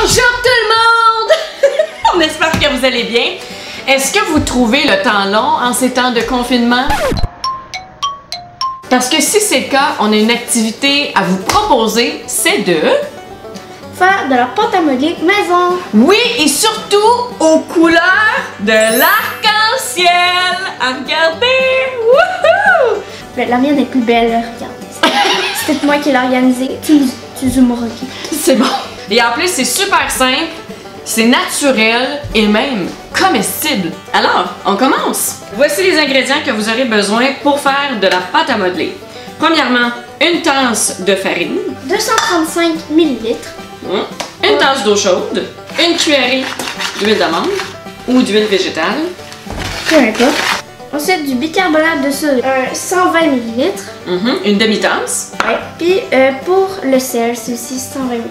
Bonjour tout le monde! On espère que vous allez bien. Est-ce que vous trouvez le temps long en ces temps de confinement? Parce que si c'est le cas, on a une activité à vous proposer, c'est de... faire de la pâte à modeler maison. Oui, et surtout aux couleurs de l'arc-en-ciel. À regarder! Wouhou! Ben, la mienne est plus belle, regardez. C'est peut-être moi qui l'ai organisée. Tu zoomeras, ok? C'est bon. Et en plus, c'est super simple, c'est naturel et même comestible. Alors, on commence. Voici les ingrédients que vous aurez besoin pour faire de la pâte à modeler. Premièrement, une tasse de farine. 235 ml. Une tasse d'eau chaude. Une cuillerée d'huile d'amande ou d'huile végétale. Peu importe. Ensuite, du bicarbonate de soude, 120 ml. Une demi-tasse. Ouais. Puis pour le sel, c'est aussi 120 ml.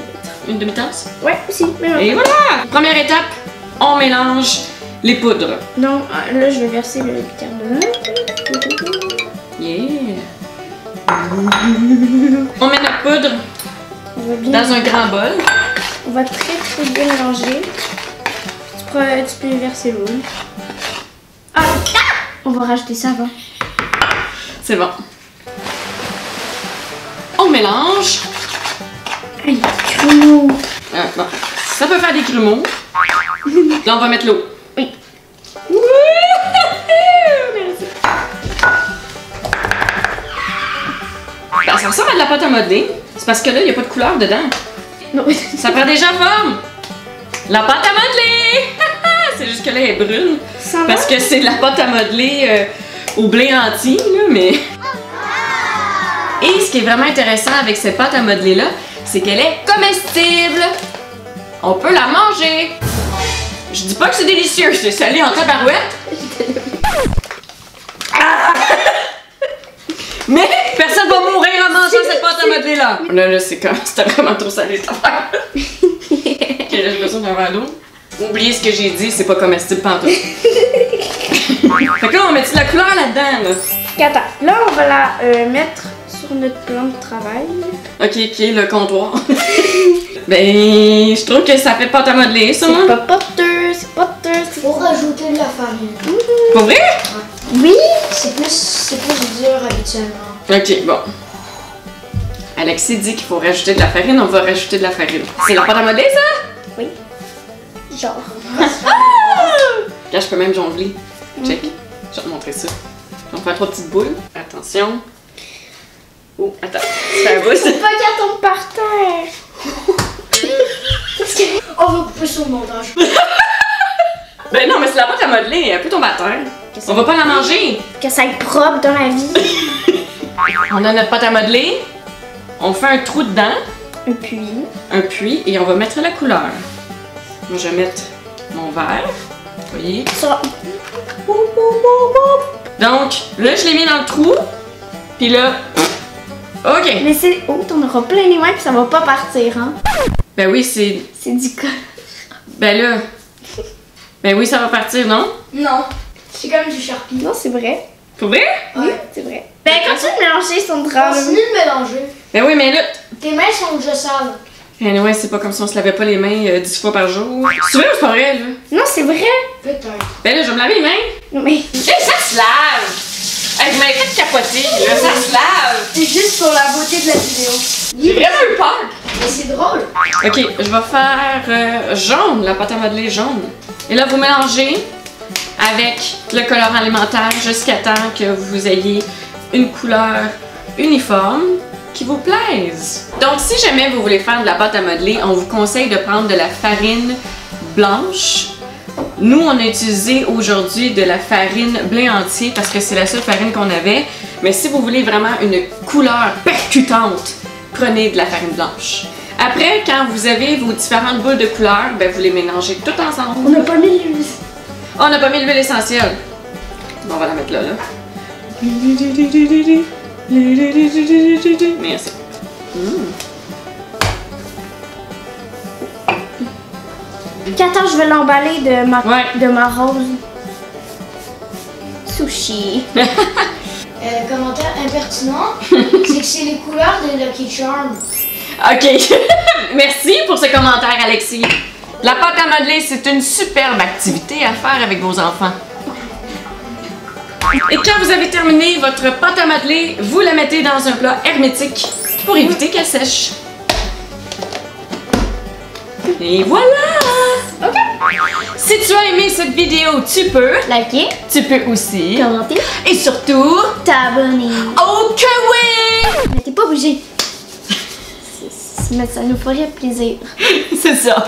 Une demi-tasse. Ouais, aussi. Et voilà! Première étape, on mélange les poudres. Donc là, je vais verser le bicarbonate. Yeah! On met notre poudre On va bien. dans un grand bol. On va très bien mélanger. Tu peux verser l'eau. Ah! On va rajouter ça avant. C'est bon. On mélange. Aïe, grumeaux. Bon. Ça peut faire des grumeaux. Là, on va mettre l'eau. Oui. Ben, ça ressemble à de la pâte à modeler. C'est parce que là, il n'y a pas de couleur dedans. Non. Ça prend déjà forme. La pâte à modeler! C'est juste que là, elle est brune. Ça va? Parce que c'est de la pâte à modeler au blé entier, là, mais... Et ce qui est vraiment intéressant avec cette pâte à modeler-là, c'est qu'elle est comestible. On peut la manger. Je dis pas que c'est délicieux, c'est salé en tabarouette. Ah! Mais personne va mourir en mangeant cette pâte à modeler-là. Là, c'est comme... C'était vraiment trop salé, cette affaire. Ok, là, j'ai besoin d'un verre d'eau. Oubliez ce que j'ai dit, c'est pas comestible pantoute. Fait que là, on met de la couleur là-dedans, là. Attends, là, on va la mettre sur notre plan de travail. Ok, le comptoir. Ben, je trouve que ça fait pâte à modeler, ça, C'est moi. pas porteux, c'est porteux. Faut rajouter de la farine. Pour vrai? Oui. C'est plus dur habituellement. Ok, bon. Alexis dit qu'il faut rajouter de la farine, on va rajouter de la farine. C'est la pâte à modeler, ça? Oui. Genre. Là, je peux même jongler. Check. Je vais te montrer ça. On va faire 3 petites boules. Attention. Oh, attends. Tu fais un pouce. Faut pas qu'elle tombe par terre. On va couper sur le montage. Ben non, mais c'est la pâte à modeler. Elle peut tomber à terre. On va pas la manger. Que ça aille propre dans la vie. On a notre pâte à modeler. On fait un trou dedans. Un puits. Un puits et on va mettre la couleur. Moi, je vais mettre mon verre. Vous voyez? Ça. Donc, là, je l'ai mis dans le trou. Puis là, OK. Mais c'est. Oh, t'en auras plein les mains puis ça va pas partir, hein. Ben oui, c'est... C'est du col. Ben là... Ben oui, ça va partir, non? Non. C'est comme du Sharpie. Non, c'est vrai. Pour vrai? Oui, c'est vrai. Ben, continue de mélanger son drap. Continue de mélanger. Ben oui, mais là... Tes mains sont déjà sales. Ouais, c'est pas comme si on se lavait pas les mains 10 fois par jour. C'est vrai ou c'est pas vrai, là? Non, c'est vrai. Peut-être. Ben là, je vais me laver les mains. Non, mais. Hey, ça se lave! Hey, vous m'avez fait capoter, là, ça se lave! C'est juste pour la beauté de la vidéo. J'ai vraiment eu peur! Mais c'est drôle. Ok, je vais faire jaune, la pâte à modeler jaune. Et là, vous mélangez avec le colorant alimentaire jusqu'à temps que vous ayez une couleur uniforme qui vous plaise. Donc, si jamais vous voulez faire de la pâte à modeler, on vous conseille de prendre de la farine blanche. Nous, on a utilisé aujourd'hui de la farine blé entier parce que c'est la seule farine qu'on avait. Mais si vous voulez vraiment une couleur percutante, prenez de la farine blanche. Après, quand vous avez vos différentes boules de couleurs, ben vous les mélangez toutes ensemble. On n'a pas mis l'huile. Oh, on n'a pas mis l'huile essentielle. Bon, on va la mettre là, là. Merci. Attends, je vais l'emballer de ma rose. Sushi. Commentaire impertinent, c'est que c'est les couleurs de Lucky Charms. OK. Merci pour ce commentaire, Alexis. La pâte à modeler, c'est une superbe activité à faire avec vos enfants. Et quand vous avez terminé votre pâte à modeler, vous la mettez dans un plat hermétique pour éviter qu'elle sèche. Et voilà! Ok. Si tu as aimé cette vidéo, tu peux Likez, aussi. commentez, Et surtout, t'abonner. oh que oui! Mais t'es pas obligé. Mais ça nous ferait plaisir. C'est ça.